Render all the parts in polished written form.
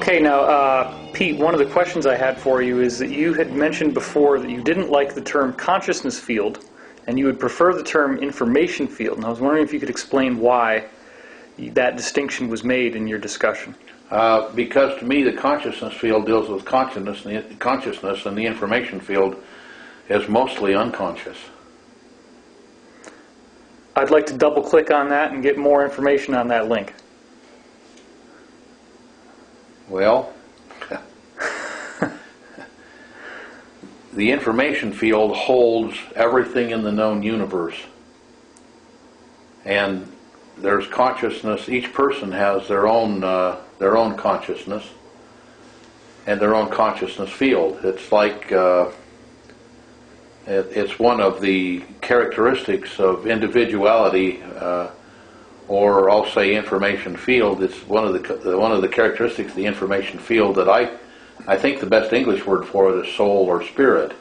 Okay, now, Pete, one of the questions I had for you is that you had mentioned before that you didn't like the term consciousness field, and you would prefer the term information field. And I was wondering if you could explain why that distinction was made in your discussion. Because to me, the consciousness field deals with consciousness, and the information field is mostly unconscious. I'd like to double-click on that and get more information on that link. Well, the information field holds everything in the known universe. And there's consciousness. Each person has their own consciousness and their own consciousness field. It's like it's one of the characteristics of individuality, or I'll say information field. It's one of the characteristics of the information field that I think the best English word for it is soul or spirit.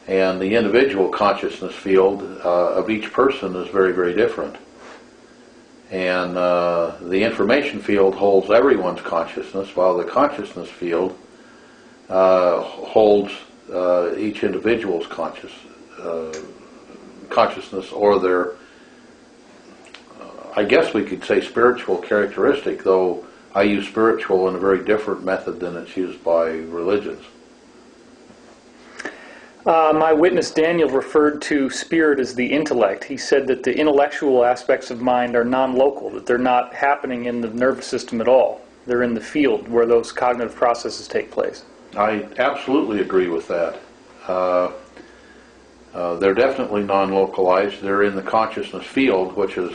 And the individual consciousness field of each person is very, very different. And the information field holds everyone's consciousness, while the consciousness field holds each individual's consciousness, or their, I guess we could say, spiritual characteristic, though I use spiritual in a very different method than it's used by religions. My witness Daniel referred to spirit as the intellect. He said that the intellectual aspects of mind are non-local, that they're not happening in the nervous system at all. They're in the field where those cognitive processes take place. I absolutely agree with that. They're definitely non-localized. They're in the consciousness field, which is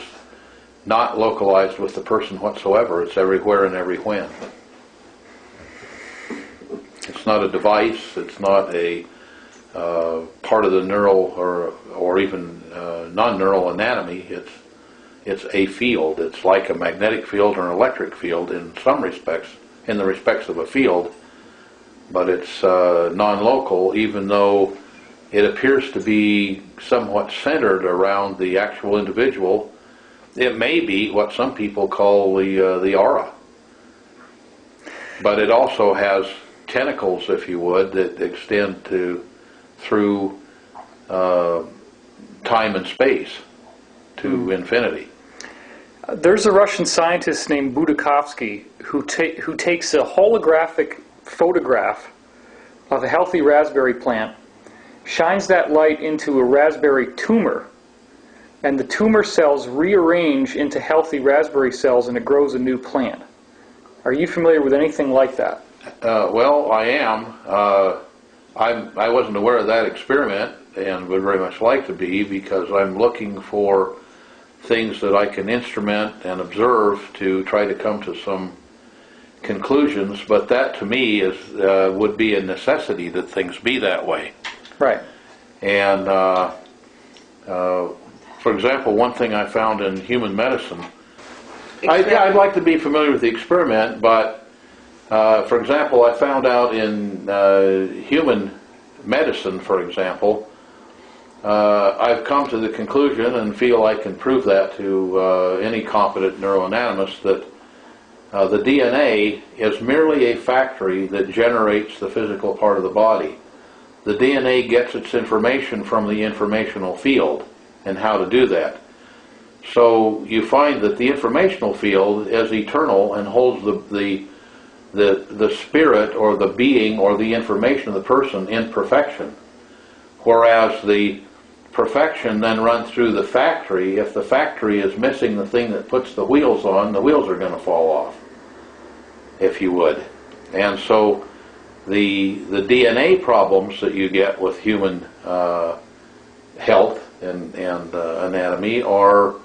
not localized with the person whatsoever. It's everywhere and every when. It's not a device. It's not a part of the neural or even non-neural anatomy. It's a field. It's like a magnetic field or an electric field in some respects, in the respects of a field, but it's non-local, even though it appears to be somewhat centered around the actual individual. It may be what some people call the aura, but it also has tentacles, if you would, that extend through time and space to infinity. There's a Russian scientist named Budakovsky who takes a holographic photograph of a healthy raspberry plant, shines that light into a raspberry tumor, and the tumor cells rearrange into healthy raspberry cells, and it grows a new plant. Are you familiar with anything like that? Well, I am. I wasn't aware of that experiment, and would very much like to be, because I'm looking for things that I can instrument and observe to try to come to some conclusions. But that, to me, would be a necessity that things be that way. Right. And for example, one thing I found in human medicine, I'd like to be familiar with the experiment, but for example, I found out in human medicine, for example, I've come to the conclusion, and feel I can prove that to any competent neuroanatomist, that the DNA is merely a factory that generates the physical part of the body. The DNA gets its information from the informational field, and how to do that. So you find that the informational field is eternal and holds the spirit or the being or the information of the person in perfection, whereas the perfection then runs through the factory. If the factory is missing the thing that puts the wheels on, the wheels are going to fall off, if you would. And so the DNA problems that you get with human health and anatomy are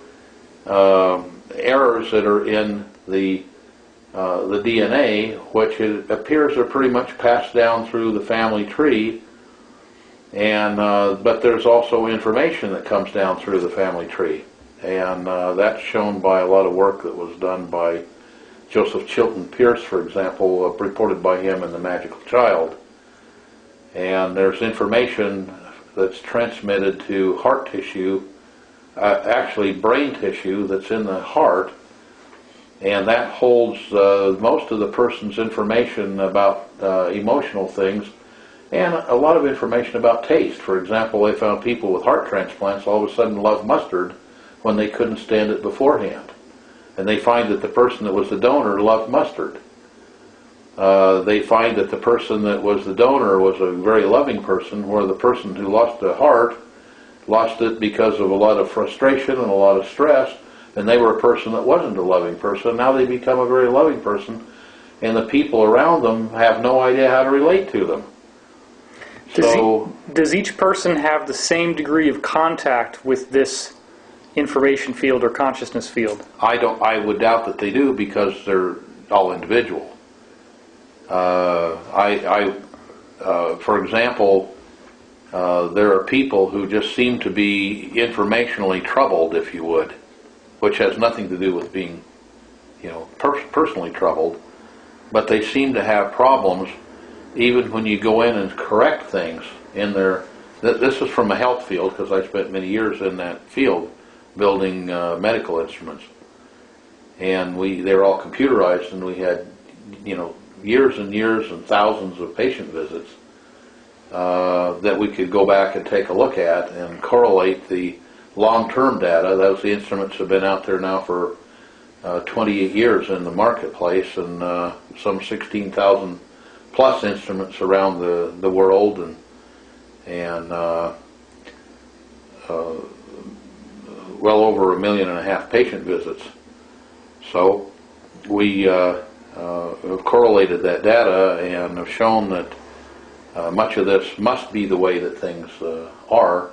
errors that are in the DNA, which it appears are pretty much passed down through the family tree, and but there's also information that comes down through the family tree, and that's shown by a lot of work that was done by Joseph Chilton Pierce, for example, reported by him in The Magical Child. And there's information that's transmitted to heart tissue, actually brain tissue that's in the heart, and that holds most of the person's information about emotional things and a lot of information about taste. For example, they found people with heart transplants all of a sudden love mustard when they couldn't stand it beforehand. And they find that the person that was the donor loved mustard. They find that the person that was the donor was a very loving person, where the person who lost a heart lost it because of a lot of frustration and a lot of stress, and they were a person that wasn't a loving person. Now they become a very loving person, and the people around them have no idea how to relate to them. Does each person have the same degree of contact with this information field or consciousness field? I would doubt that they do, because they're all individual. For example, there are people who just seem to be informationally troubled, if you would, which has nothing to do with being, personally troubled, but they seem to have problems even when you go in and correct things in their. This is from a health field, because I spent many years in that field building medical instruments, and they were all computerized, and we had, years and years and thousands of patient visits that we could go back and take a look at and correlate the long-term data. Those instruments have been out there now for 28 years in the marketplace, and some 16,000 plus instruments around the world, and well over 1.5 million patient visits. So we have correlated that data and have shown that much of this must be the way that things are.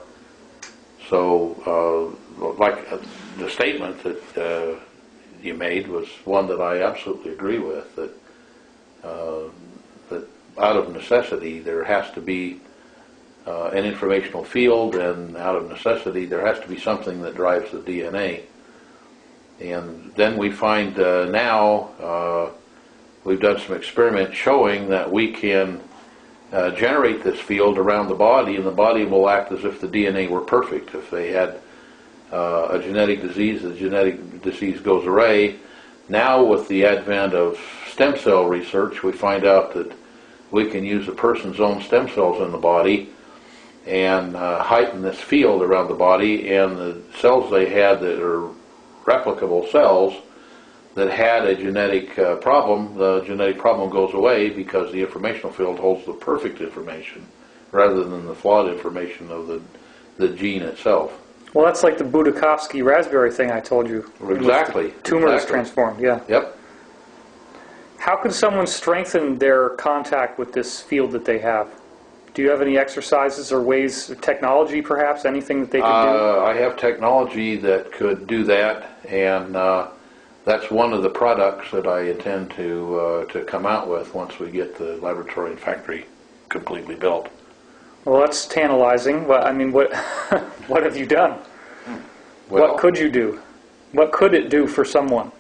So, like the statement that you made was one that I absolutely agree with, that out of necessity there has to be an informational field, and out of necessity there has to be something that drives the DNA. And then we find now we've done some experiments showing that we can generate this field around the body, and the body will act as if the DNA were perfect. If they had a genetic disease, the genetic disease goes away. Now with the advent of stem cell research, we find out that we can use a person's own stem cells in the body and heighten this field around the body, and the cells they had that are replicable cells that had a genetic problem, the genetic problem goes away because the informational field holds the perfect information rather than the flawed information of the gene itself. Well, that's like the Budakovsky raspberry thing I told you. Exactly. Tumor is transformed, yeah. Yep. How could someone strengthen their contact with this field that they have? Do you have any exercises or ways, technology perhaps, anything that they could do? I have technology that could do that, and that's one of the products that I intend to come out with once we get the laboratory and factory completely built. Well, that's tantalizing. Well, I mean, what what have you done? Well, what could you do? What could it do for someone?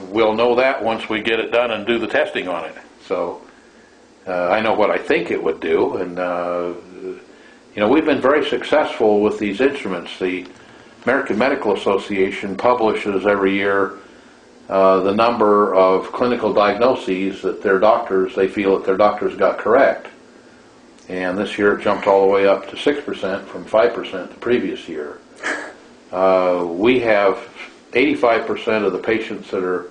We'll know that once we get it done and do the testing on it. So I know what I think it would do, and we've been very successful with these instruments. The American Medical Association publishes every year the number of clinical diagnoses that they feel that their doctors got correct. And this year it jumped all the way up to 6% from 5% the previous year. We have 85% of the patients that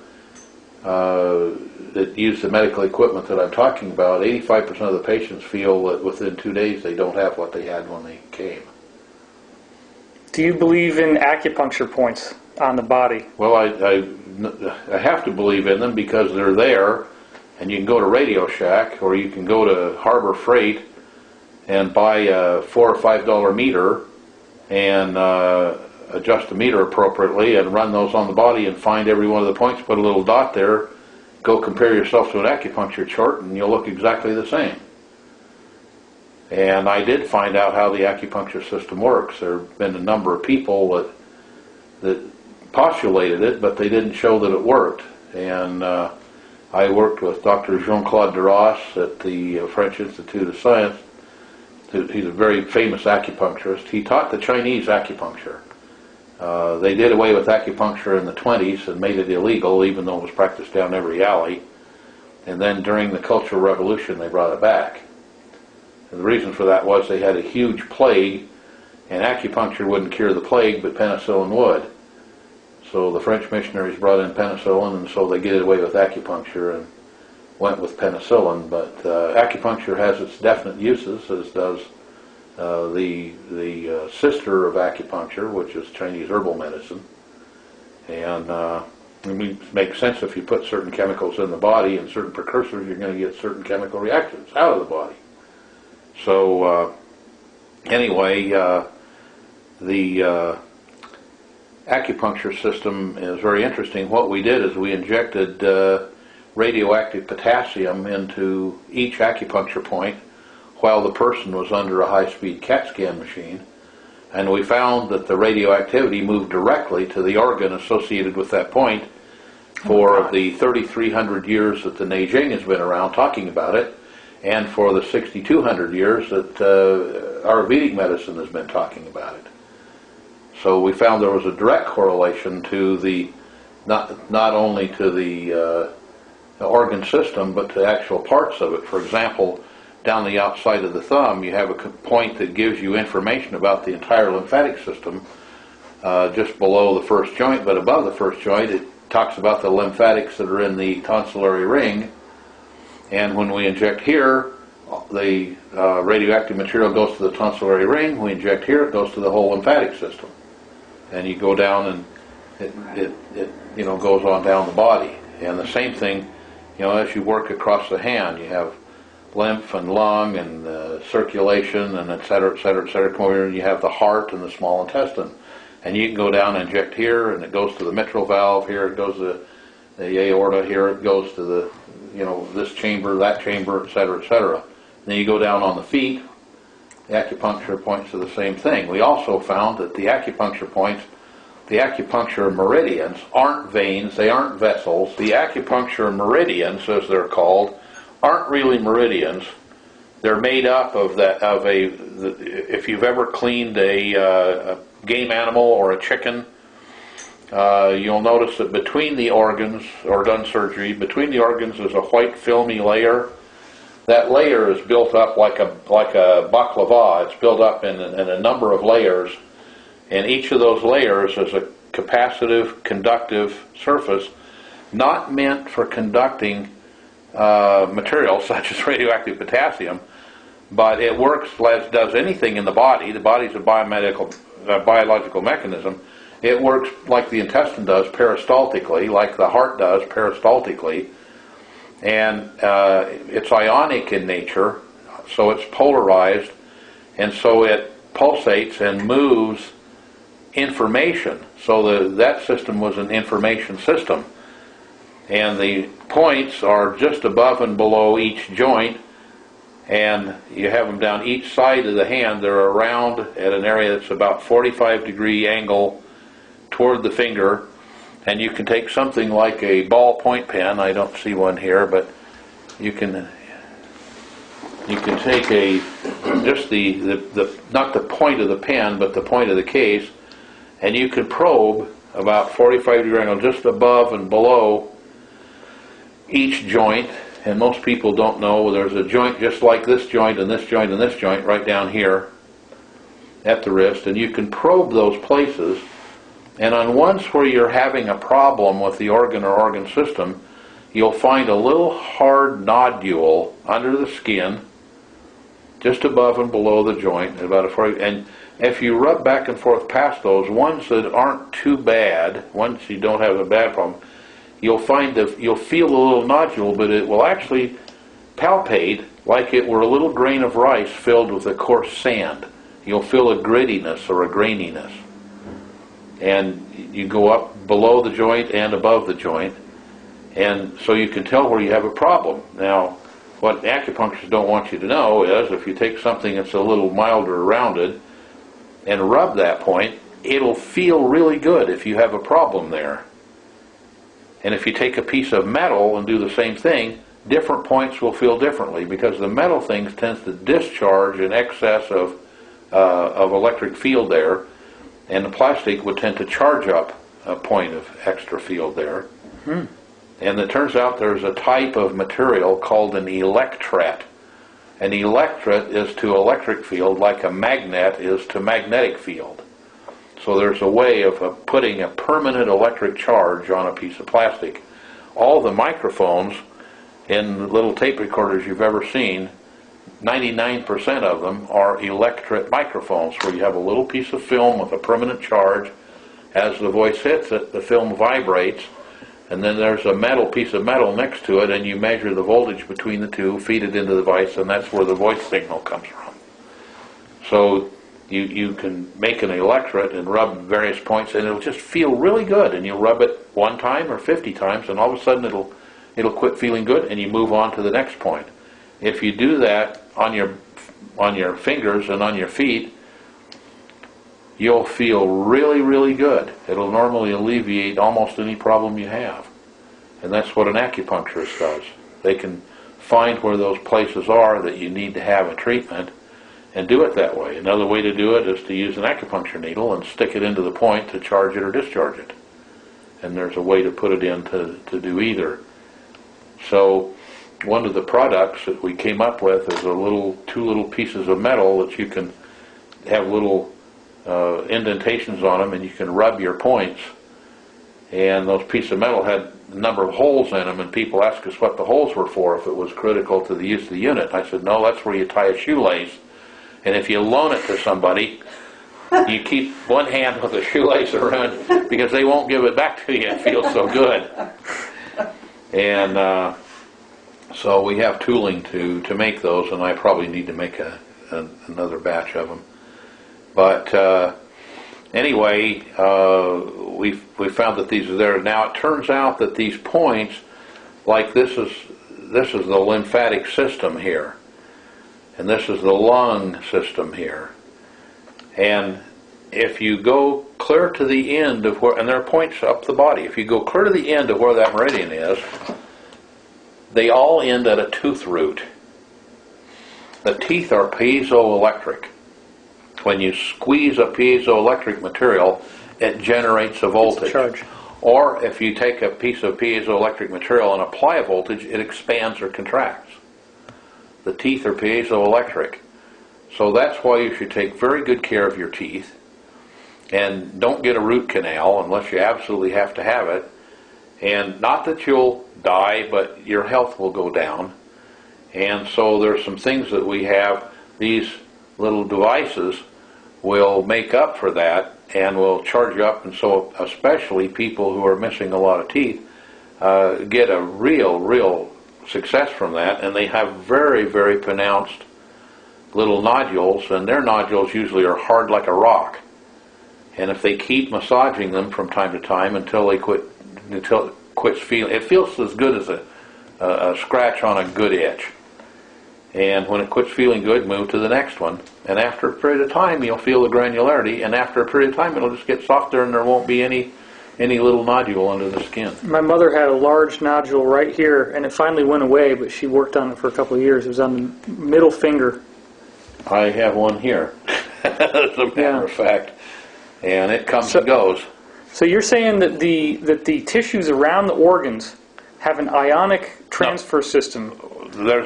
use the medical equipment that I'm talking about, 85% of the patients feel that within 2 days they don't have what they had when they came. Do you believe in acupuncture points on the body? Well, I have to believe in them because they're there, and you can go to Radio Shack or you can go to Harbor Freight and buy a $4 or $5 meter and adjust the meter appropriately and run those on the body and find every one of the points, put a little dot there, go compare yourself to an acupuncture chart, and you'll look exactly the same. And I did find out how the acupuncture system works. There have been a number of people that postulated it, but they didn't show that it worked. And I worked with Dr. Jean-Claude Duras at the French Institute of Science. He's a very famous acupuncturist. He taught the Chinese acupuncture. They did away with acupuncture in the 20s and made it illegal, even though it was practiced down every alley. And then during the Cultural Revolution, they brought it back. And the reason for that was they had a huge plague, and acupuncture wouldn't cure the plague, but penicillin would. So the French missionaries brought in penicillin, and so they did away with acupuncture and went with penicillin. But acupuncture has its definite uses, as does the sister of acupuncture, which is Chinese herbal medicine. And it makes sense. If you put certain chemicals in the body and certain precursors, you're going to get certain chemical reactions out of the body. So anyway, the acupuncture system is very interesting. What we did is we injected radioactive potassium into each acupuncture point while the person was under a high-speed CAT scan machine, and we found that the radioactivity moved directly to the organ associated with that point for the 3,300 years that the Neijing has been around talking about it, and for the 6,200 years that Ayurvedic medicine has been talking about it. So we found there was a direct correlation to the, not only to the organ system, but to actual parts of it. For example, down the outside of the thumb, you have a point that gives you information about the entire lymphatic system, just below the first joint, but above the first joint, it talks about the lymphatics that are in the tonsillary ring. And when we inject here, the radioactive material goes to the tonsillary ring. We inject here, it goes to the whole lymphatic system. And you go down, and it goes on down the body. And the same thing, as you work across the hand, you have lymph and lung and circulation and et cetera, et cetera, et cetera. Come over here, and you have the heart and the small intestine. And you can go down and inject here, and it goes to the mitral valve. Here it goes to the aorta. Here it goes to the, this chamber, that chamber, et cetera, et cetera. Then you go down on the feet. The acupuncture points to the same thing. We also found that the acupuncture points, the acupuncture meridians, aren't veins, they aren't vessels. The acupuncture meridians, as they're called, aren't really meridians. They're made up of if you've ever cleaned a game animal or a chicken, you'll notice that between the organs, or done surgery, between the organs is a white filmy layer. That layer is built up like a baklava. It's built up in a number of layers, and each of those layers is a capacitive, conductive surface, not meant for conducting materials such as radioactive potassium, but it works as does anything in the body. The body's a biological mechanism. It works like the intestine does peristaltically, like the heart does peristaltically. And it's ionic in nature, so it's polarized, and so it pulsates and moves information. So that system was an information system. And the points are just above and below each joint, and you have them down each side of the hand. They're around at an area that's about 45-degree angle toward the finger. And you can take something like a ballpoint pen. I don't see one here, but you can take just the not the point of the pen, but the point of the case, and you can probe about 45-degree angle just above and below each joint. And most people don't know there's a joint just like this joint and this joint and this joint right down here at the wrist, and you can probe those places. And on ones where you're having a problem with the organ or organ system, you'll find a little hard nodule under the skin, just above and below the joint, and if you rub back and forth past those, ones that aren't too bad, once you don't have a bad problem, you'll feel a little nodule, but it will actually palpate like it were a little grain of rice filled with a coarse sand. You'll feel a grittiness or a graininess. And you go up below the joint and above the joint, and so you can tell where you have a problem. Now, what acupuncturists don't want you to know is if you take something that's a little milder rounded and rub that point, it'll feel really good if you have a problem there. And if you take a piece of metal and do the same thing, different points will feel differently, because the metal things tends to discharge in excess of electric field there. and the plastic would tend to charge up a point of extra field there. Hmm. And it turns out there's a type of material called an electret. An electret is to electric field like a magnet is to magnetic field. So there's a way of putting a permanent electric charge on a piece of plastic. All the microphones in little tape recorders you've ever seen, 99% of them are electret microphones, where you have a little piece of film with a permanent charge. As the voice hits it, the film vibrates, and then there's a piece of metal next to it, and you measure the voltage between the two, feed it into the device, and that's where the voice signal comes from. So you can make an electret and rub various points, and it'll just feel really good. And you'll rub it 1 time or 50 times, and all of a sudden it'll quit feeling good, and you move on to the next point. If you do that on your fingers and on your feet, you'll feel really, really good. It'll normally alleviate almost any problem you have. And that's what an acupuncturist does. They can find where those places are that you need to have a treatment and do it that way. Another way to do it is to use an acupuncture needle and stick it into the point to charge it or discharge it. And there's a way to put it in to do either. So one of the products that we came up with is 2 little pieces of metal that you can have little indentations on them, and you can rub your points. And those pieces of metal had a number of holes in them, and people asked us what the holes were for, if it was critical to the use of the unit. I said, no, that's where you tie a shoelace. And if you loan it to somebody, you keep one hand with a shoelace around, because they won't give it back to you. It feels so good. And so we have tooling to make those, and I probably need to make another batch of them. But anyway, we found that these are there. Now it turns out that these points, like this is the lymphatic system here, and this is the lung system here. And if you go clear to the end of where, and there are points up the body, if you go clear to the end of where that meridian is, they all end at a tooth root. The teeth are piezoelectric. When you squeeze a piezoelectric material, it generates a voltage. Charge. Or if you take a piece of piezoelectric material and apply a voltage, it expands or contracts. The teeth are piezoelectric. So that's why you should take very good care of your teeth. And don't get a root canal unless you absolutely have to have it. And not that you'll die, but your health will go down. And so there's some things that we have. These little devices will make up for that and will charge you up. And so especially people who are missing a lot of teeth get a real success from that. And they have very, very pronounced little nodules, and their nodules usually are hard like a rock. And if they keep massaging them from time to time until it quits feeling, it feels as good as a scratch on a good itch. And when it quits feeling good, move to the next one. And after a period of time, you'll feel the granularity, and after a period of time, it'll just get softer, and there won't be any little nodule under the skin. My mother had a large nodule right here, and it finally went away, but she worked on it for a couple of years. It was on the middle finger. I have one here, as a matter of fact, and it comes and goes. So you're saying that the tissues around the organs have an ionic transfer system,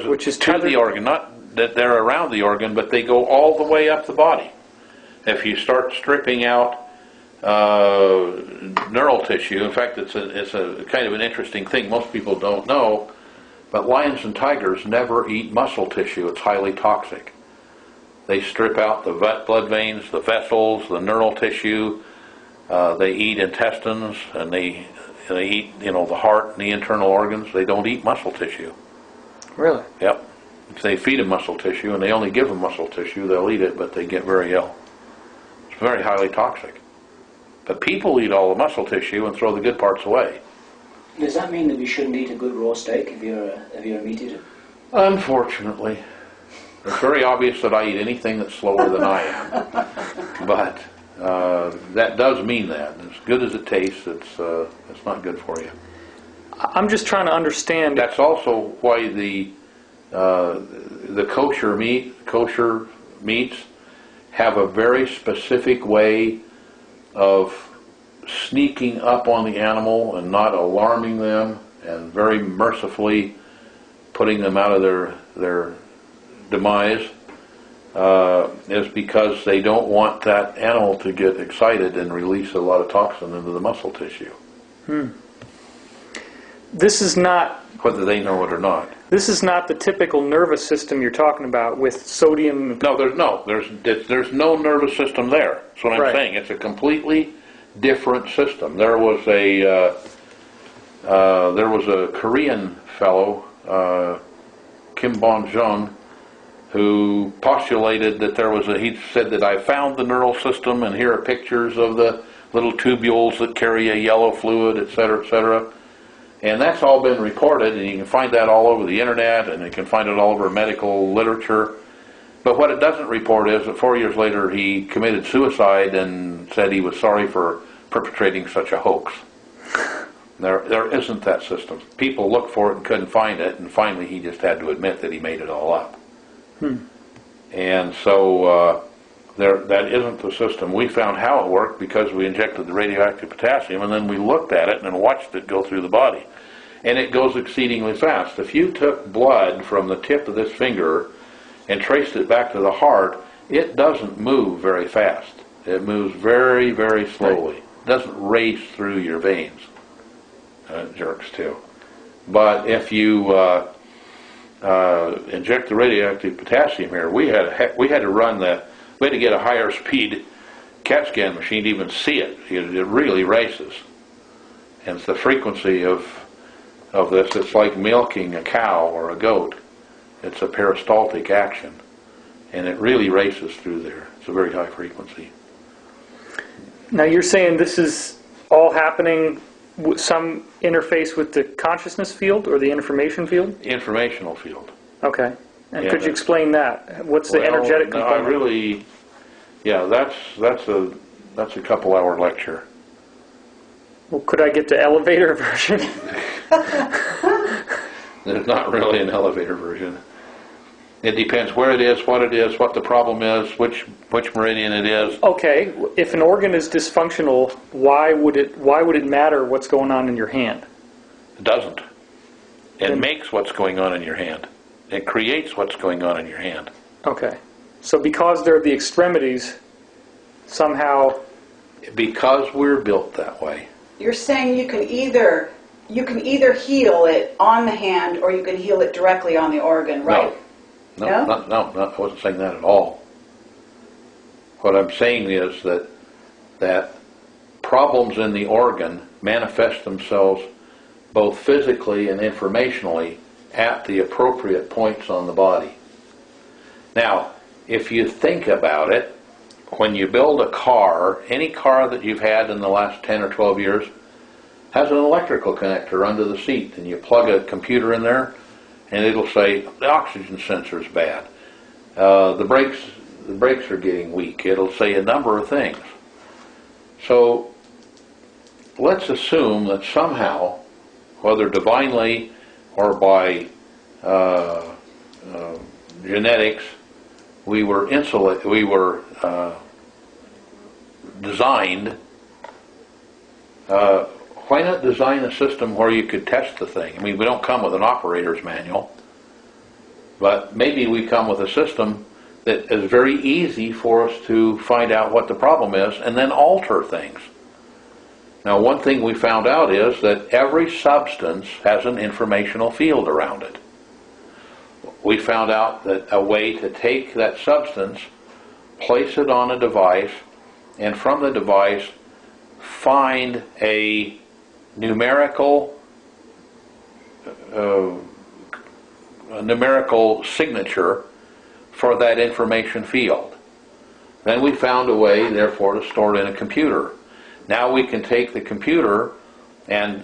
which is to the organ, not that they're around the organ, but they go all the way up the body. If you start stripping out neural tissue, in fact, it's a kind of an interesting thing. Most people don't know, but lions and tigers never eat muscle tissue. It's highly toxic. They strip out the blood veins, the vessels, the neural tissue. They eat intestines, and they eat, the heart and the internal organs. They don't eat muscle tissue. Really? Yep. If they feed them muscle tissue, and they only give them muscle tissue, they'll eat it, but they get very ill. It's very highly toxic. But people eat all the muscle tissue and throw the good parts away. Does that mean that we shouldn't eat a good raw steak if you're a meat eater? Unfortunately. It's very obvious that I eat anything that's slower than I am. But that does mean that. As good as it tastes, it's not good for you. I'm just trying to understand. That's also why the kosher meats have a very specific way of sneaking up on the animal and not alarming them and very mercifully putting them out of their demise is because they don't want that animal to get excited and release a lot of toxin into the muscle tissue. This is not, whether they know it or not. this is not the typical nervous system you're talking about with sodium. No, there's no nervous system there. That's what I'm Right. saying. It's a completely different system. There was a Korean fellow, Kim Bon-jung, who postulated that he said that I found the neural system and here are pictures of the little tubules that carry a yellow fluid, et cetera, et cetera. And that's all been reported, and you can find that all over the internet, and you can find it all over medical literature. But what it doesn't report is that 4 years later he committed suicide and said he was sorry for perpetrating such a hoax. There isn't that system. People looked for it and couldn't find it, and finally he just had to admit that he made it all up. And so that isn't the system. We found how it worked because we injected the radioactive potassium, and then we looked at it and watched it go through the body. And it goes exceedingly fast. If you took blood from the tip of this finger and traced it back to the heart, it doesn't move very fast. It moves very, very slowly. It doesn't race through your veins. It jerks too. But if you inject the radioactive potassium here, we had to get a higher speed CAT scan machine to even see it. It really races. And it's the frequency of this. It's like milking a cow or a goat. It's a peristaltic action. And it really races through there. It's a very high frequency. Now you're saying this is all happening with some interface with the consciousness field or the information field? Informational field. Okay. And Yeah, could you explain that? What's the energetic component? That's a couple-hour lecture. Well, could I get the elevator version? There's not really an elevator version. It depends where it is, what the problem is, which meridian it is. Okay, if an organ is dysfunctional, why would it matter what's going on in your hand? It doesn't. It makes what's going on in your hand. It creates what's going on in your hand. Okay. So because they're the extremities, somehow... Because we're built that way. You're saying you can either heal it on the hand or you can heal it directly on the organ, right? No, I wasn't saying that at all. What I'm saying is that problems in the organ manifest themselves both physically and informationally at the appropriate points on the body. Now, if you think about it, when you build a car, any car that you've had in the last 10 or 12 years has an electrical connector under the seat, and you plug a computer in there, and it'll say the oxygen sensor is bad, the brakes are getting weak. It'll say a number of things. So let's assume that somehow, whether divinely or by genetics, we were designed. Why not design a system where you could test the thing? I mean, we don't come with an operator's manual, but maybe we come with a system that is very easy for us to find out what the problem is and then alter things. Now, one thing we found out is that every substance has an informational field around it. We found out that a way to take that substance, place it on a device, and from the device find a numerical signature for that information field. Then we found a way, therefore, to store it in a computer. Now we can take the computer and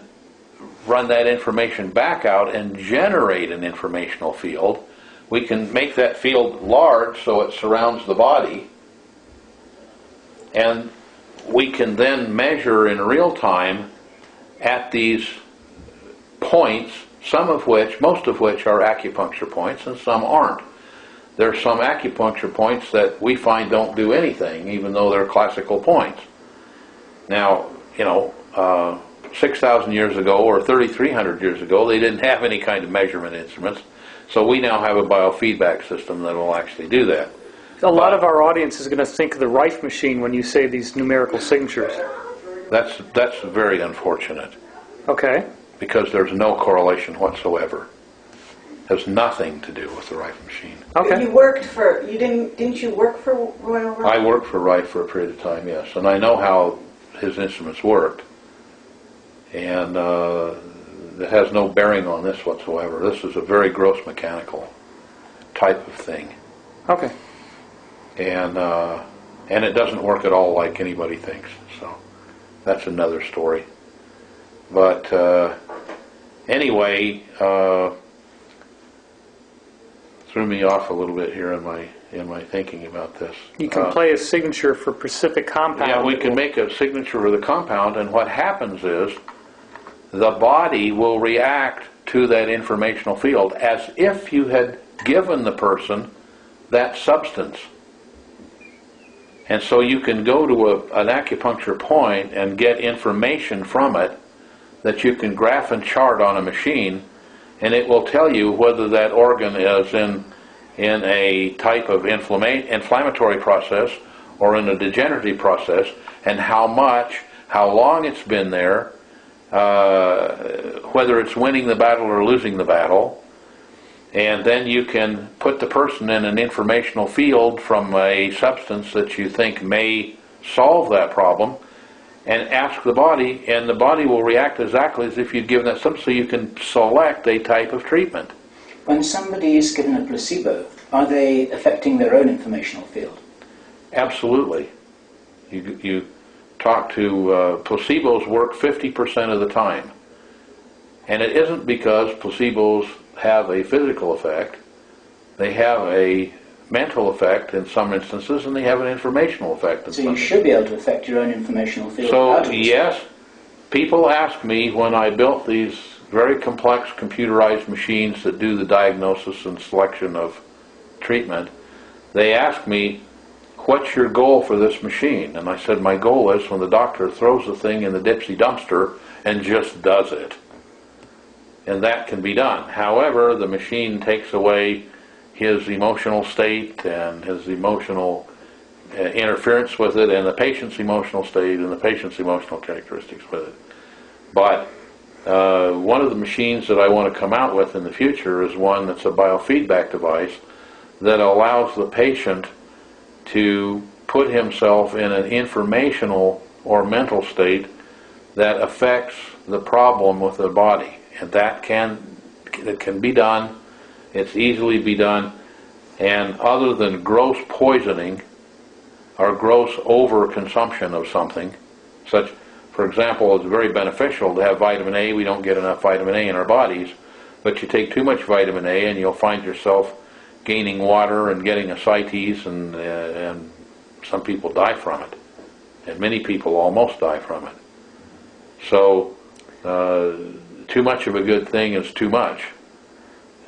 run that information back out and generate an informational field. We can make that field large so it surrounds the body, and we can then measure in real time at these points, most of which are acupuncture points and some aren't. There are some acupuncture points that we find don't do anything, even though they're classical points. Now, 6,000 years ago or 3,300 years ago, they didn't have any kind of measurement instruments. So we now have a biofeedback system that will actually do that. A lot of our audience is going to think of the Rife machine when you say these numerical signatures. That's very unfortunate. Okay. Because there's no correlation whatsoever. Has nothing to do with the Rife machine. Okay. Didn't you work for Royal Rife? I worked for Rife for a period of time, yes, and I know how his instruments worked. And it has no bearing on this whatsoever. This is a very gross mechanical type of thing. Okay. And it doesn't work at all like anybody thinks. So that's another story. But anyway, threw me off a little bit here in my thinking about this. You can play a signature for specific compound. Yeah, we can make a signature with a compound, and what happens is the body will react to that informational field as if you had given the person that substance. And so you can go to an acupuncture point and get information from it that you can graph and chart on a machine, and it will tell you whether that organ is in a type of inflammatory process or in a degenerative process, and how much, how long it's been there, whether it's winning the battle or losing the battle. And then you can put the person in an informational field from a substance that you think may solve that problem, and ask the body, and the body will react exactly as if you'd given that substance, so you can select a type of treatment. When somebody is given a placebo, are they affecting their own informational field? Absolutely. You talk to placebos work 50% of the time. And it isn't because placebos have a physical effect. They have a mental effect in some instances, and they have an informational effect in some instances. So you should be able to affect your own informational field. So, yes, people ask me when I built these very complex computerized machines that do the diagnosis and selection of treatment, they ask me, what's your goal for this machine? And I said, my goal is when the doctor throws the thing in the dipsy dumpster and just does it. And that can be done. However, the machine takes away his emotional state and his emotional interference with it, and the patient's emotional state and the patient's emotional characteristics with it. But one of the machines that I want to come out with in the future is one that's a biofeedback device that allows the patient to put himself in an informational or mental state that affects the problem with the body. And that can be done. It's easily be done. And other than gross poisoning or gross overconsumption of something, such, for example, it's very beneficial to have vitamin A. We don't get enough vitamin A in our bodies, but you take too much vitamin A and you'll find yourself gaining water and getting ascites, and some people die from it. And many people almost die from it. So too much of a good thing is too much,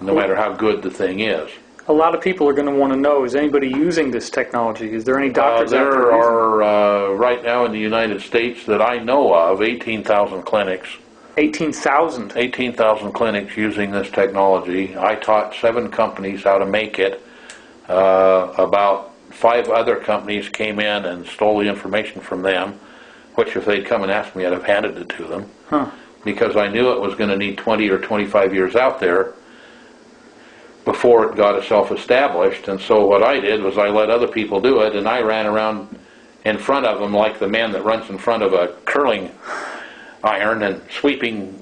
no matter how good the thing is. A lot of people are going to want to know, is anybody using this technology? Is there any doctors out there? There are, right now in the United States that I know of, 18,000 clinics. 18,000? 18,000 clinics using this technology. I taught 7 companies how to make it. About 5 other companies came in and stole the information from them, which if they'd come and asked me, I'd have handed it to them. Huh. Because I knew it was going to need 20 or 25 years out there before it got itself established. And so what I did was I let other people do it, and I ran around in front of them like the man that runs in front of a curling iron and sweeping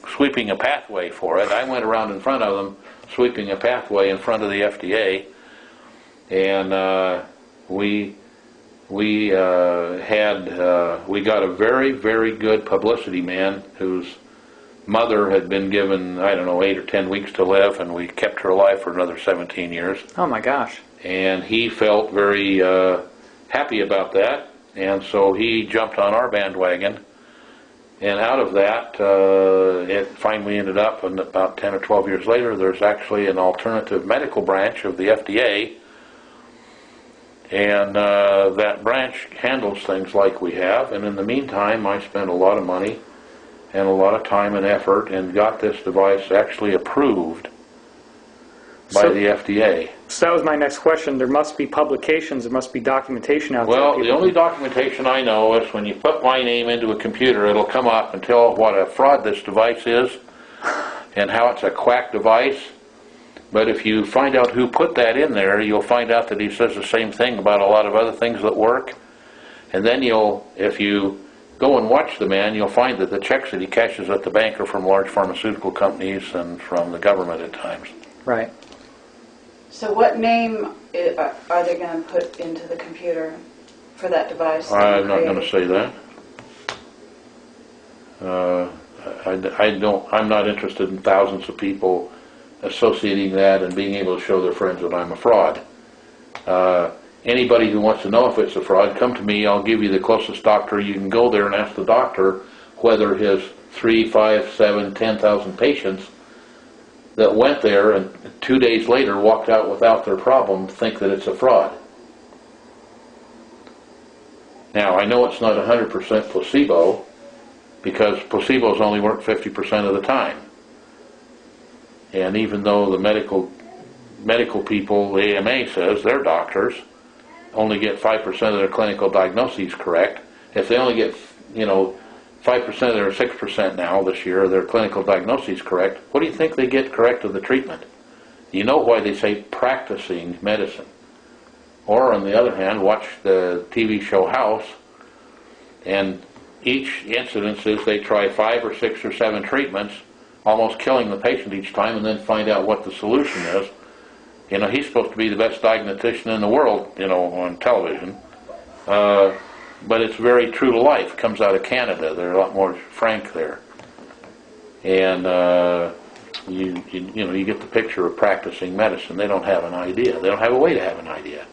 a pathway for it. I went around in front of them sweeping a pathway in front of the FDA, and we got a very, very good publicity man whose mother had been given, 8 or 10 weeks to live, and we kept her alive for another 17 years. Oh my gosh. And he felt very happy about that, and so he jumped on our bandwagon. And out of that, it finally ended up, and about 10 or 12 years later, there's actually an alternative medical branch of the FDA, And that branch handles things like we have, and in the meantime I spent a lot of money and a lot of time and effort and got this device actually approved by the FDA. So that was my next question. There must be publications, there must be documentation out there. Well, the only documentation I know is when you put my name into a computer, it'll come up and tell what a fraud this device is and how it's a quack device. But if you find out who put that in there, you'll find out that he says the same thing about a lot of other things that work. And then if you go and watch the man, you'll find that the checks that he cashes at the bank are from large pharmaceutical companies and from the government at times. Right. So what name are they going to put into the computer for that device? I'm not going to say that. I'm not interested in thousands of people associating that and being able to show their friends that I'm a fraud. Anybody who wants to know if it's a fraud, come to me. I'll give you the closest doctor. You can go there and ask the doctor whether his 3, 5, 7, 10,000 patients that went there and 2 days later walked out without their problem think that it's a fraud. Now, I know it's not 100% placebo because placebos only work 50% of the time. And even though the medical people, the AMA says, their doctors only get 5% of their clinical diagnoses correct, if they only get, 5% or 6% now this year of their clinical diagnoses correct, what do you think they get correct of the treatment? You know why they say practicing medicine. Or on the other hand, watch the TV show House, and each incident is they try 5 or 6 or 7 treatments, almost killing the patient each time, and then find out what the solution is. He's supposed to be the best diagnostician in the world, on television. But it's very true to life. It comes out of Canada. They're a lot more frank there. And you get the picture of practicing medicine. They don't have an idea. They don't have a way to have an idea.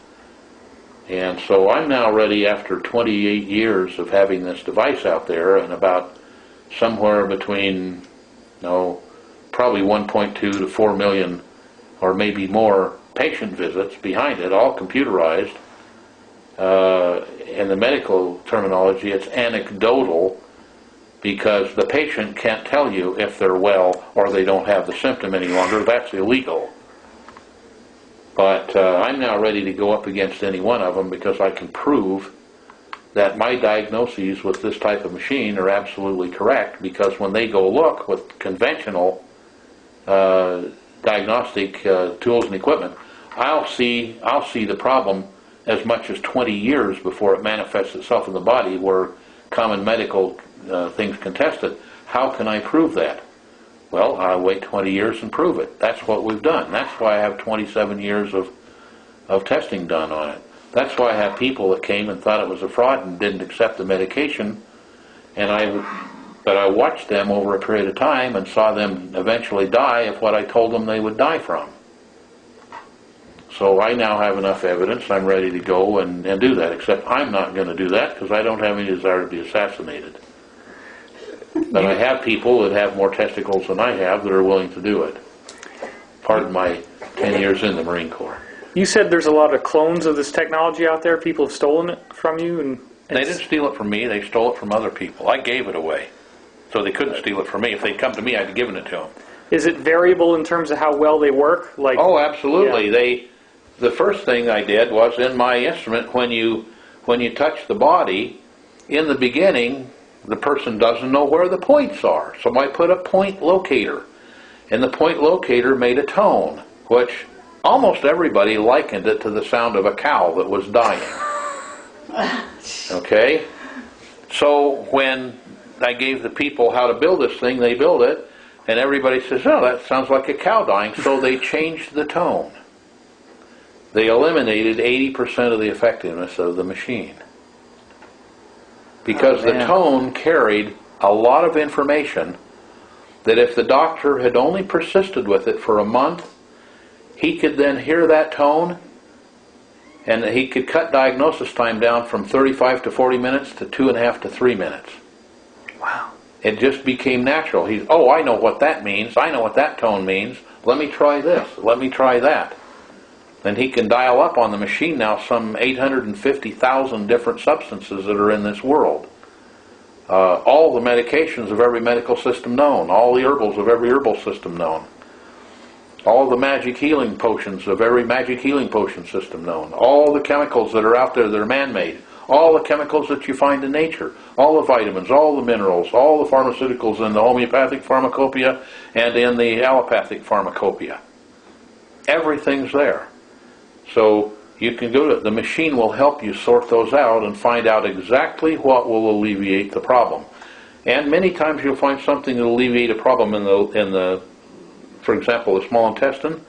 And so I'm now ready, after 28 years of having this device out there, and about somewhere between, probably 1.2 to 4 million or maybe more patient visits behind it, all computerized. In the medical terminology, it's anecdotal because the patient can't tell you if they're well or they don't have the symptom any longer. That's illegal. But I'm now ready to go up against any one of them because I can prove that my diagnoses with this type of machine are absolutely correct, because when they go look with conventional diagnostic tools and equipment, I'll see the problem as much as 20 years before it manifests itself in the body, where common medical things can test it. How can I prove that? Well, I'll wait 20 years and prove it. That's what we've done. That's why I have 27 years of testing done on it. That's why I have people that came and thought it was a fraud and didn't accept the medication, but I watched them over a period of time and saw them eventually die of what I told them they would die from. So I now have enough evidence. I'm ready to go and do that, except I'm not going to do that because I don't have any desire to be assassinated. But I have people that have more testicles than I have that are willing to do it. Pardon my 10 years in the Marine Corps. You said there's a lot of clones of this technology out there. People have stolen it from you, and they didn't steal it from me. They stole it from other people. I gave it away, so they couldn't steal it from me. If they'd come to me, I'd have given it to them. Is it variable in terms of how well they work? Oh, absolutely. Yeah. The first thing I did was, in my instrument, when you touch the body, in the beginning, the person doesn't know where the points are. So I put a point locator, and the point locator made a tone, which almost everybody likened it to the sound of a cow that was dying. Okay? So when I gave the people how to build this thing, they build it, and everybody says, oh, that sounds like a cow dying. So they changed the tone. They eliminated 80% of the effectiveness of the machine. Because the tone carried a lot of information that if the doctor had only persisted with it for a month, he could then hear that tone, and he could cut diagnosis time down from 35 to 40 minutes to 2.5 to 3 minutes. Wow. It just became natural. Oh, I know what that means. I know what that tone means. Let me try this. Let me try that. And he can dial up on the machine now some 850,000 different substances that are in this world. All the medications of every medical system known, all the herbals of every herbal system known, all the magic healing potions of every magic healing potion system known, all the chemicals that are out there that are man-made, all the chemicals that you find in nature, all the vitamins, all the minerals, all the pharmaceuticals in the homeopathic pharmacopoeia and in the allopathic pharmacopoeia. Everything's there. So you can go to the machine will help you sort those out and find out exactly what will alleviate the problem. And many times you'll find something that will alleviate a problem in the for example, the small intestine,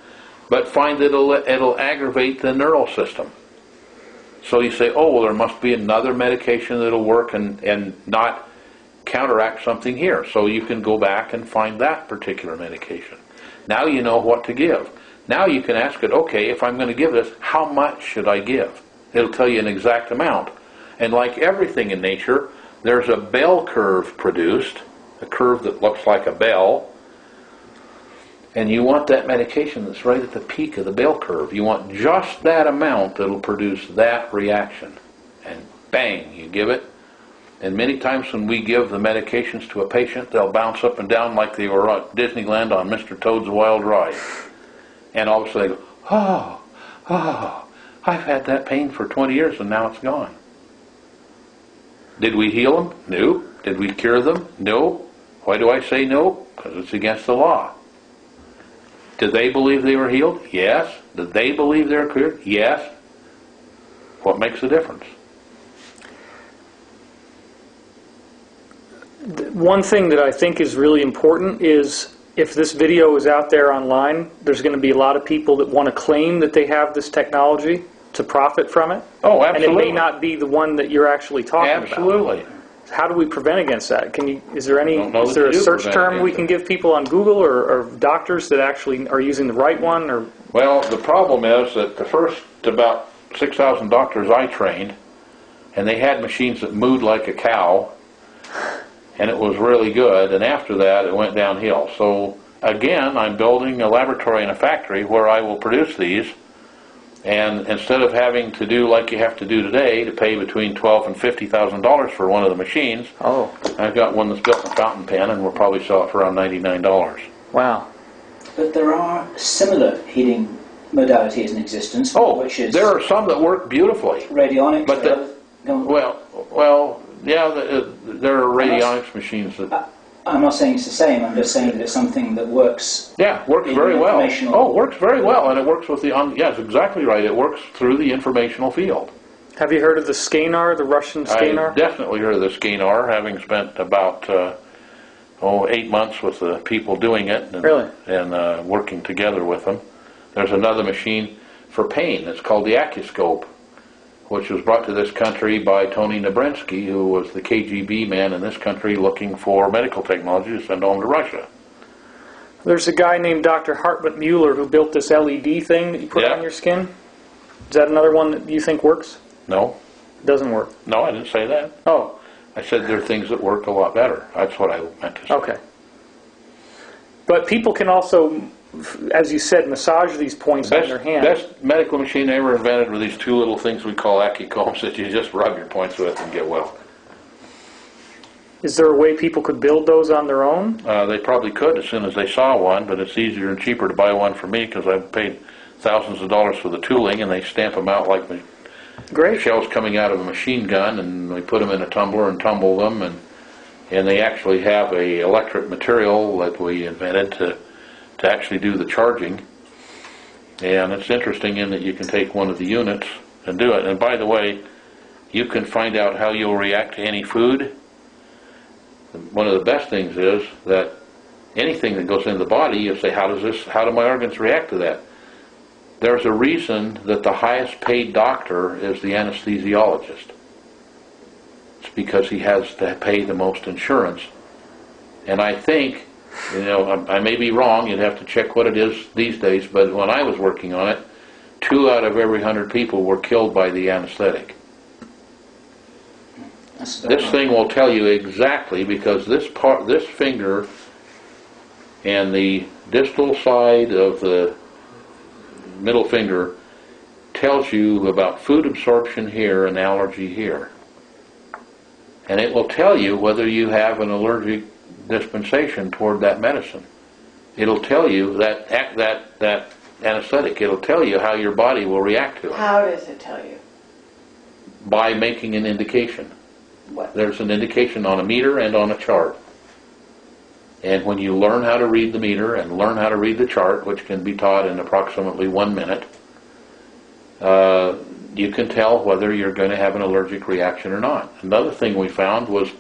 but find that it'll aggravate the neural system. So you say, oh, well, there must be another medication that'll work and not counteract something here. So you can go back and find that particular medication. Now you know what to give. Now you can ask it, okay, if I'm going to give this, how much should I give? It'll tell you an exact amount. And like everything in nature, there's a bell curve produced, a curve that looks like a bell, and you want that medication that's right at the peak of the bell curve. You want just that amount that'll produce that reaction. And bang, you give it. And many times when we give the medications to a patient, they'll bounce up and down like they were at Disneyland on Mr. Toad's Wild Ride. And all of a sudden they go, oh, I've had that pain for 20 years and now it's gone. Did we heal them? No. Did we cure them? No. Why do I say no? Because it's against the law. Did they believe they were healed? Yes. Did they believe they were cured? Yes. What makes the difference? One thing that I think is really important is if this video is out there online, there's going to be a lot of people that want to claim that they have this technology to profit from it. Oh, absolutely. And it may not be the one that you're actually talking about. Absolutely. How do we prevent against that? Is there a search term we can give people on Google or doctors that actually are using the right one? Or well, the problem is that the first about 6,000 doctors I trained, and they had machines that mooed like a cow, and it was really good, and after that it went downhill. So again, I'm building a laboratory and a factory where I will produce these, and instead of having to do like you have to do today to pay between $12,000 and $50,000 for one of the machines, I've got one that's built in a fountain pen and we'll probably sell it for around $99. Wow. But there are similar heating modalities in existence. Which is there are some that work beautifully. Radionics. But yeah, there are radionics machines that... I'm not saying it's the same. I'm just saying that it's something that works. Yeah, works very well. Oh, works very well, and it works with the. Yes, exactly right. It works through the informational field. Have you heard of the Skanar, the Russian Skanar? I definitely heard of the Skanar, having spent about 8 months with the people doing it, and working together with them. There's another machine for pain. It's called the Acuscope, which was brought to this country by Tony Nabrensky, who was the KGB man in this country looking for medical technology to send home to Russia. There's a guy named Dr. Hartmut Mueller who built this LED thing that you put on your skin. Is that another one that you think works? No. It doesn't work? No, I didn't say that. Oh. I said there are things that work a lot better. That's what I meant to say. Okay. But people can also, as you said, massage these points on their hand. Best medical machine ever invented were these two little things we call acucombs that you just rub your points with and get well. Is there a way people could build those on their own? They probably could as soon as they saw one, but it's easier and cheaper to buy one for me because I've paid thousands of dollars for the tooling, and they stamp them out like shells coming out of a machine gun, and we put them in a tumbler and tumble them, and they actually have a electric material that we invented to actually do the charging. And it's interesting in that you can take one of the units and do it. And by the way, you can find out how you'll react to any food. One of the best things is that anything that goes into the body, you say, how do my organs react to that? There's a reason that the highest paid doctor is the anesthesiologist. It's because he has to pay the most insurance. And I think, I may be wrong, you'd have to check what it is these days, but when I was working on it, 2 out of every 100 people were killed by the anesthetic. This thing will tell you exactly, because this finger and the distal side of the middle finger tells you about food absorption here and allergy here. And it will tell you whether you have an allergic dispensation toward that medicine. It'll tell you that anesthetic. It'll tell you how your body will react to it. How does it tell you? By making an indication. What? There's an indication on a meter and on a chart. And when you learn how to read the meter and learn how to read the chart, which can be taught in approximately 1 minute, you can tell whether you're going to have an allergic reaction or not. Another thing we found was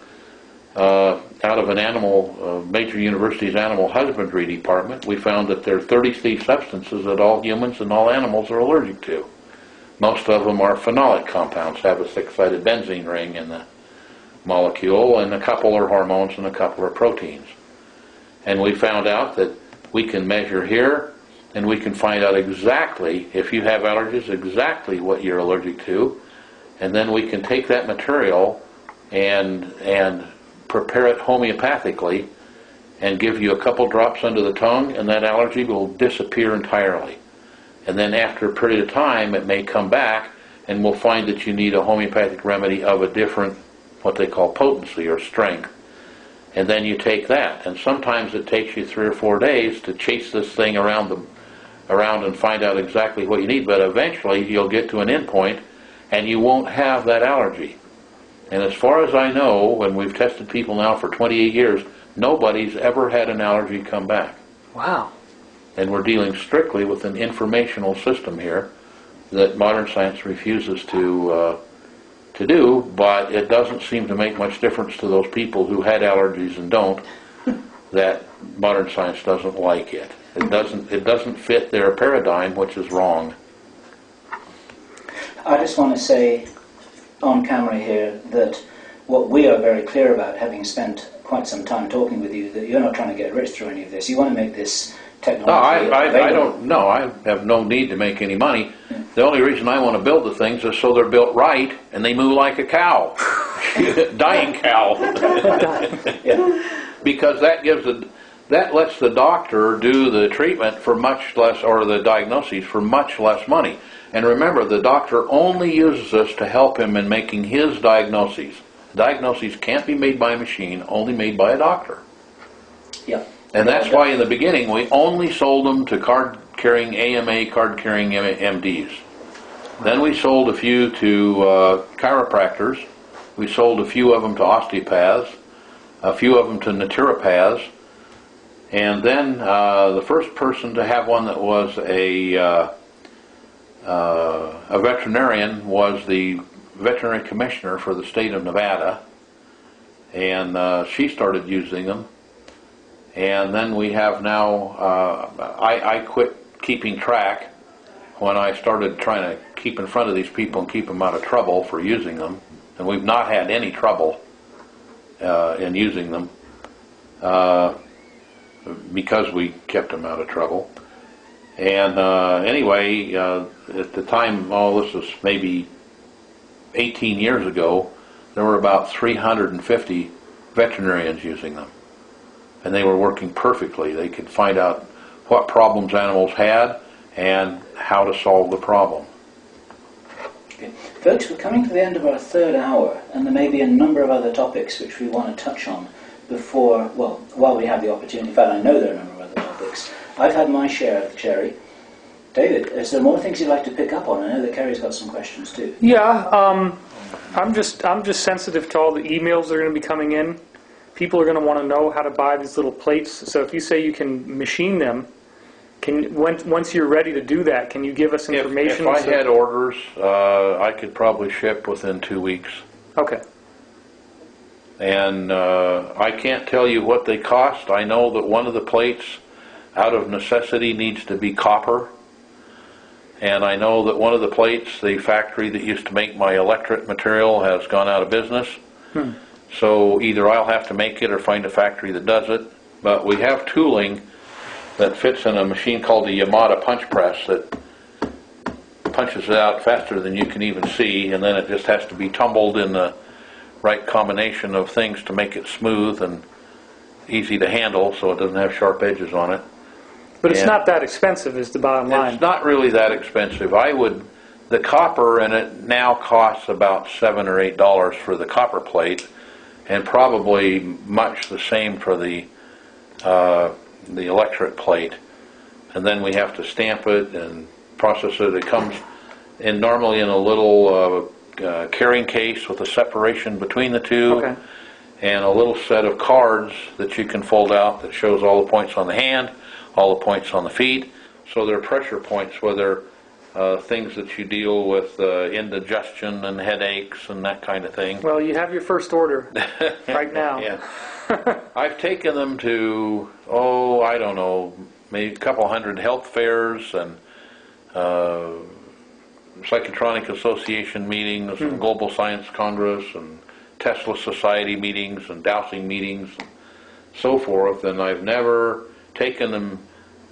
out of an major university's animal husbandry department, we found that there are 33 substances that all humans and all animals are allergic to. Most of them are phenolic compounds, have a six-sided benzene ring in the molecule, and a couple are hormones and a couple are proteins. And we found out that we can measure here, and we can find out exactly, if you have allergies, exactly what you're allergic to, and then we can take that material and prepare it homeopathically and give you a couple drops under the tongue, and that allergy will disappear entirely. And then after a period of time, it may come back, and we'll find that you need a homeopathic remedy of a different, what they call potency or strength. And then you take that, and sometimes it takes you 3 or 4 days to chase this thing around and find out exactly what you need, but eventually you'll get to an end point and you won't have that allergy. And as far as I know, when we've tested people now for 28 years, nobody's ever had an allergy come back. Wow. And we're dealing strictly with an informational system here that modern science refuses to do, but it doesn't seem to make much difference to those people who had allergies and don't, that modern science doesn't like it. It doesn't fit their paradigm, which is wrong. I just want to say on camera here that what we are very clear about, having spent quite some time talking with you, that you're not trying to get rich through any of this. You want to make this technology I don't know. I have no need to make any money. The only reason I want to build the things is so they're built right and they move like a cow. Dying cow. Yeah. Because that lets the doctor do the treatment for much less, or the diagnoses for much less money. And remember, the doctor only uses this to help him in making his diagnoses. Diagnoses can't be made by a machine, only made by a doctor. Yeah. And that's why in the beginning we only sold them to card-carrying AMA, card-carrying MDs. Then we sold a few to chiropractors. We sold a few of them to osteopaths, a few of them to naturopaths. And then the first person to have one that was a veterinarian was the veterinary commissioner for the state of Nevada. And she started using them. And then we have now, I quit keeping track when I started trying to keep in front of these people and keep them out of trouble for using them. And we've not had any trouble in using them because we kept them out of trouble. And anyway, at the time, this was maybe 18 years ago, there were about 350 veterinarians using them. And they were working perfectly. They could find out what problems animals had and how to solve the problem. Okay. Folks, we're coming to the end of our third hour, and there may be a number of other topics which we want to touch on while we have the opportunity. In fact, I know there are a number of other topics. I've had my share of the cherry. David, is there more things you'd like to pick up on? I know that Kerry's got some questions too. Yeah, I'm just sensitive to all the emails that are going to be coming in. People are going to want to know how to buy these little plates. So if you say you can machine them, once you're ready to do that, can you give us information? If I had orders, I could probably ship within 2 weeks. Okay. And I can't tell you what they cost. I know that one of the plates, out of necessity, needs to be copper. And I know that one of the plates, the factory that used to make my electret material, has gone out of business. So either I'll have to make it or find a factory that does it. But we have tooling that fits in a machine called the Yamada punch press that punches it out faster than you can even see, and then it just has to be tumbled in the right combination of things to make it smooth and easy to handle so it doesn't have sharp edges on it. But it's not that expensive is the bottom line. It's not really that expensive. I would the copper in it now costs about $7 or $8 for the copper plate, and probably much the same for the electric plate. And then we have to stamp it and process it. It comes in normally in a little carrying case with a separation between the two, Okay. and a little set of cards that you can fold out that shows all the points on the hand, all the points on the feet. So they're pressure points, whether things that you deal with indigestion and headaches and that kind of thing. Well, you have your first order right now. Yeah. I've taken them to, I don't know, maybe a couple hundred health fairs and Psychotronic Association meetings and Global Science Congress and Tesla Society meetings and dowsing meetings and so forth, and I've never taken them.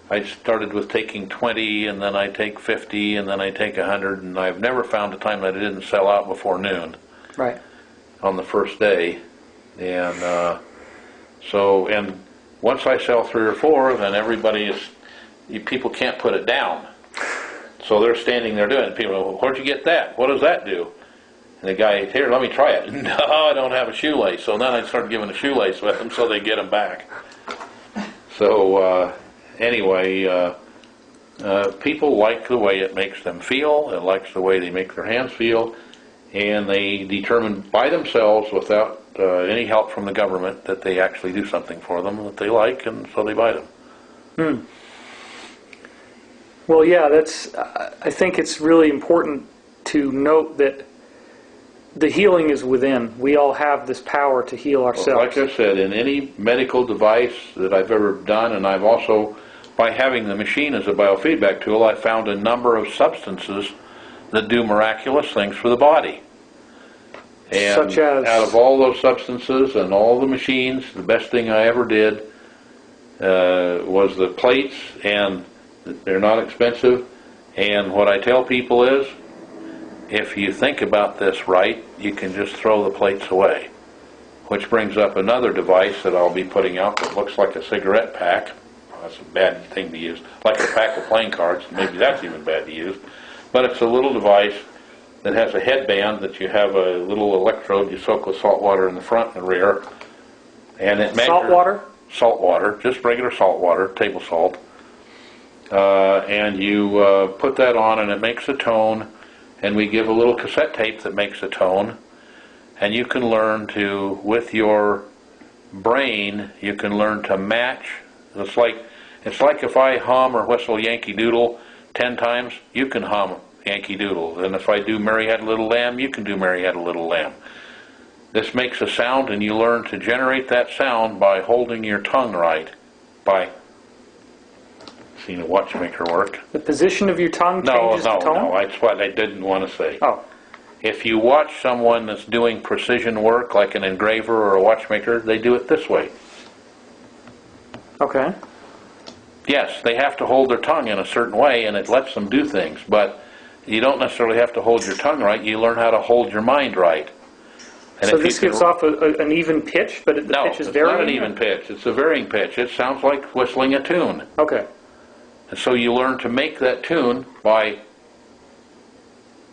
I started with taking 20, and then I take 50, and then I take 100, and I've never found a time that it didn't sell out before noon. Right. On the first day. And and once I sell 3 or 4, then people can't put it down. So they're standing there doing it. People go, where'd you get that? What does that do? And the guy, here, let me try it. No, I don't have a shoelace. So then I started giving a shoelace with them so they get them back. So anyway, people like the way it makes them feel. It likes the way they make their hands feel. And they determine by themselves, without any help from the government, that they actually do something for them that they like, and so they buy them. Well, yeah, I think it's really important to note that the healing is within. We all have this power to heal ourselves. Well, like I said, in any medical device that I've ever done, and I've also, by having the machine as a biofeedback tool, I found a number of substances that do miraculous things for the body. And such as? Out of all those substances and all the machines, the best thing I ever did was the plates, and they're not expensive. And what I tell people is, if you think about this right, you can just throw the plates away. Which brings up another device that I'll be putting out that looks like a cigarette pack. Well, that's a bad thing to use. Like a pack of playing cards. Maybe that's even bad to use. But it's a little device that has a headband that you have a little electrode you soak with salt water in the front and rear. And it measures... Salt water? Salt water. Just regular salt water, table salt. And you put that on and it makes a tone. And we give a little cassette tape that makes a tone. And you can learn to, with your brain, you can learn to match. It's like if I hum or whistle Yankee Doodle 10 times, you can hum Yankee Doodle. And if I do Mary Had a Little Lamb, you can do Mary Had a Little Lamb. This makes a sound, and you learn to generate that sound by holding your tongue right. By seeing a watchmaker work. The position of your tongue changes the tone? No, that's what I didn't want to say. Oh. If you watch someone that's doing precision work, like an engraver or a watchmaker, they do it this way. Okay. Yes, they have to hold their tongue in a certain way, and it lets them do things, but you don't necessarily have to hold your tongue right. You learn how to hold your mind right. And so this gives off an even pitch, but the pitch is varying? No, it's not an even pitch. It's a varying pitch. It sounds like whistling a tune. Okay. And so you learn to make that tune by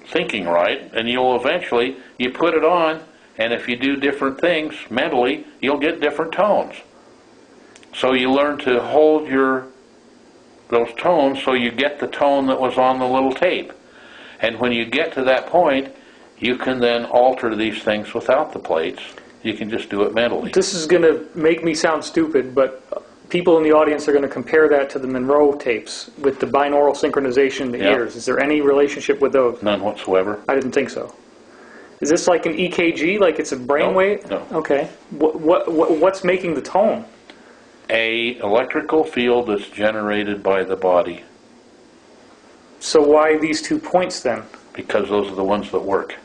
thinking right, and you'll eventually, you put it on, and if you do different things mentally, you'll get different tones. So you learn to hold those tones so you get the tone that was on the little tape. And when you get to that point, you can then alter these things without the plates. You can just do it mentally. This is going to make me sound stupid, but people in the audience are going to compare that to the Monroe tapes with the binaural synchronization in the ears. Is there any relationship with those? None whatsoever. I didn't think so. Is this like an EKG, like it's a brainwave? No. Okay. What's making the tone? A electrical field that's generated by the body. So why these 2 points then? Because those are the ones that work.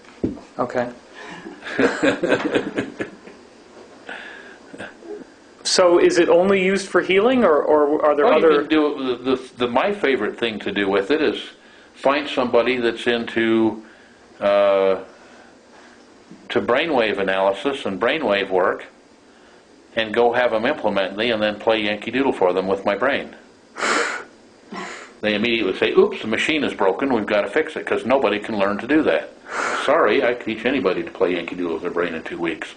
Okay. So is it only used for healing, or are there other... You can do my favorite thing to do with it is find somebody that's into to brainwave analysis and brainwave work, and go have them implement me and then play Yankee Doodle for them with my brain. they immediately say, oops, the machine is broken, we've got to fix it, because nobody can learn to do that. Sorry, I teach anybody to play Yankee Doodle with their brain in 2 weeks.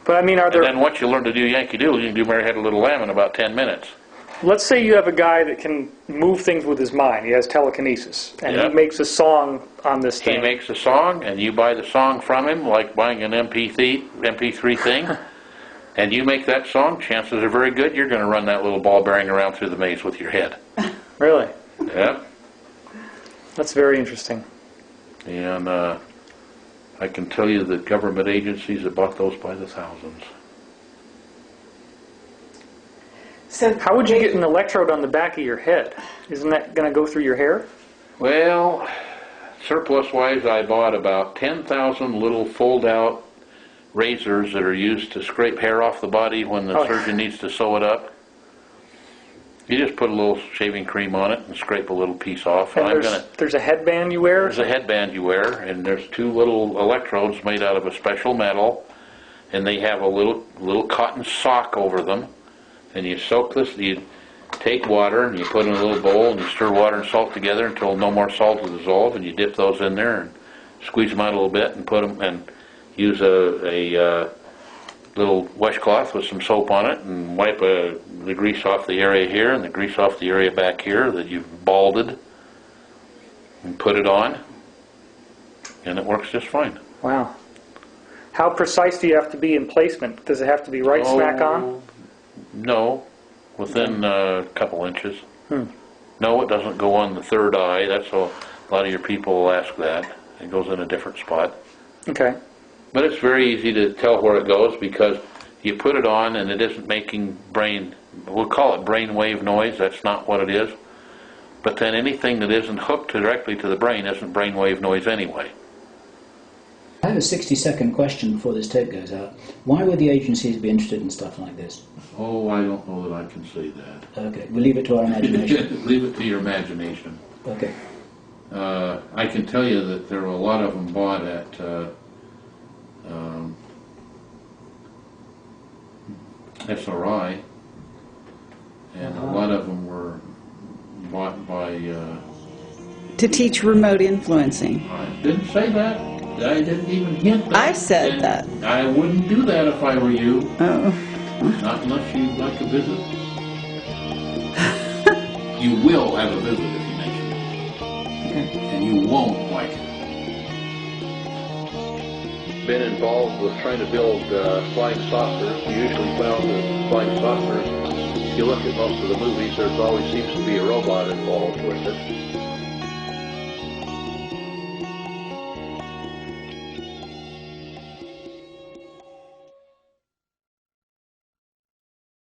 But I mean, are there... And then once you learn to do Yankee Doodle, you can do Mary Had a Little Lamb in about 10 minutes. Let's say you have a guy that can move things with his mind. He has telekinesis, and Yeah. he makes a song on this He thing. makes a song, and you buy the song from him, like buying an MP3 thing, and you make that song, chances are very good you're going to run that little ball bearing around through the maze with your head. Really? Yeah. That's very interesting. And I can tell you that government agencies have bought those by the thousands. So How would you get an electrode on the back of your head? Isn't that going to go through your hair? Well, surplus-wise, I bought about 10,000 little fold-out razors that are used to scrape hair off the body when the surgeon needs to sew it up. You just put a little shaving cream on it and scrape a little piece off. And there's a headband you wear? There's a headband you wear, and there's 2 little electrodes made out of a special metal, and they have a little cotton sock over them. And you soak this, you take water and you put it in a little bowl and you stir water and salt together until no more salt will dissolve, and you dip those in there and squeeze them out a little bit and put them, and use a little washcloth with some soap on it and wipe the grease off the area here and the grease off the area back here that you've balded, and put it on, and it works just fine. Wow. How precise do you have to be in placement? Does it have to be right smack on? No, within a couple inches. No, it doesn't go on the third eye. That's a lot of your people will ask that. It goes in a different spot. Okay. But it's very easy to tell where it goes because you put it on and it isn't making we'll call it brainwave noise. That's not what it is. But then anything that isn't hooked directly to the brain isn't brainwave noise anyway. I have a 60-second question before this tape goes out. Why would the agencies be interested in stuff like this? Oh, I don't know that I can say that. Okay, we'll leave it to our imagination. Leave it to your imagination. Okay. I can tell you that there were a lot of them bought at SRI, and a lot of them were bought by... To teach remote influencing. I didn't say that. I didn't even hint that. I said And that. I wouldn't do that if I were you. Oh. Not unless you'd like a visit. You will have a visit if you mention it. Okay. And you won't like it. Been involved with trying to build flying saucers. You usually found that flying saucers, if you look at most of the movies, there always seems to be a robot involved with it.